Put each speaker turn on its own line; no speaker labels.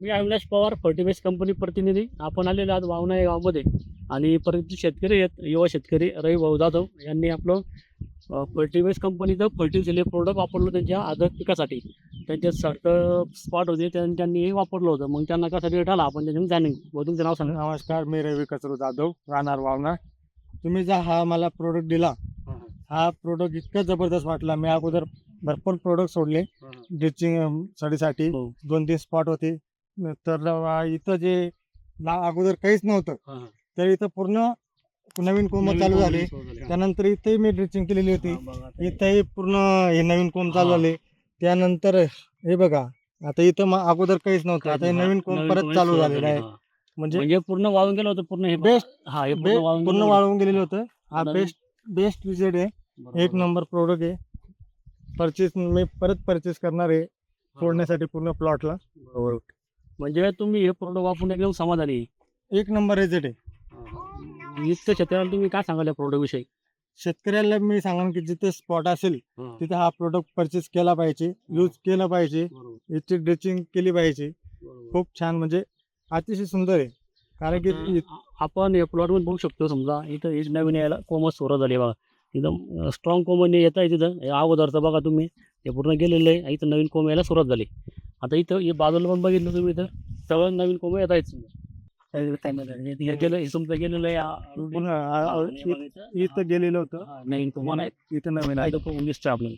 मी Avinash Pawar fertiliser company प्रतिनिधी. आपण आलेलो आहोत वावणा या गावामध्ये आणि परत शेतकरी आहेत, युवा शेतकरी रविभाऊ जाधव यांनी आपलं फर्टिलायझर कंपनीचं फर्टिलायझर प्रोडक्ट वापरलं त्यांच्या आदर पिकासाठी. त्यांचे सर्ट स्पॉट होते त्यांनी हे वापरलं होतं. मग त्यांना कसा रेट आला आपण त्याच्यामध्ये जाणून घेऊ. तुमचं नाव सांगा.
नमस्कार, मी रवी कचरू जाधव, राहणार वावना. तुम्ही जा हा मला प्रोडक्ट दिला, हा प्रोडक्ट इतका जबरदस्त वाटला. मी अगोदर भरपूर प्रोडक्ट सोडले ड्रिचिंग साठी.
हो.
2-3 स्पॉट होते. तर इथं जे अगोदर काहीच नव्हतं, तर इथं पूर्ण नवीन कोंब चालू झाले. त्यानंतर इथेही मी ड्रिचिंग केलेली होती, इथेही पूर्ण हे नवीन कोंब चालू झाले. त्यानंतर हे बघा, आता इथं अगोदर काहीच नव्हतं, आता हे नवीन कोंब परत चालू झालेलं आहे. म्हणजे
पूर्ण वाळून गेलं होतं पूर्ण. हे
बेस्ट
हा, हे
पूर्ण वाळून गेलेलं होतं. हा बेस्ट रिझल्ट आहे, एक नंबर प्रोडक्ट आहे. मी परत परचेस करणार आहे फोडण्यासाठी पूर्ण प्लॉटला.
बरोबर. म्हणजे तुम्ही हे प्रोडक्ट वापरून एकदम समाधानी आहे.
एक नंबर रिझल्ट आहे.
इतकं शेतकऱ्याला तुम्ही काय सांगाल या प्रोडक्ट विषयी?
शेतकऱ्याला मी सांगेन की जिथे स्पॉट असेल तिथे हा प्रोडक्ट परचेस केला पाहिजे, यूज केला पाहिजे, याची ड्रेचिंग केली पाहिजे. खूप छान, म्हणजे अतिशय सुंदर आहे. कारण की
आपण या प्लॉटमध्ये बघू शकतो. समजा इथं हे नवीन यायला कोमच सुरुवात झाली बघा. एकदम स्ट्रॉंग कोंबनी येत आहे तिथं. हे अगोदरचं बघा तुम्ही, हे पूर्ण गेलेलं आहे. इथं नवीन कोंब यायला सुरुवात झाली. आता इथं हे बाजूला पण बघितलं तुम्ही, इथं सगळं नवीन कोंब येत आहेत. हे गेलं, हे तुमचं गेलेलं आहे.
इथं गेलेलं होतं,
नवीन कोंब नाही,
इथं नवीन आहे.
इथं कोंब दिसतं आपल्याला.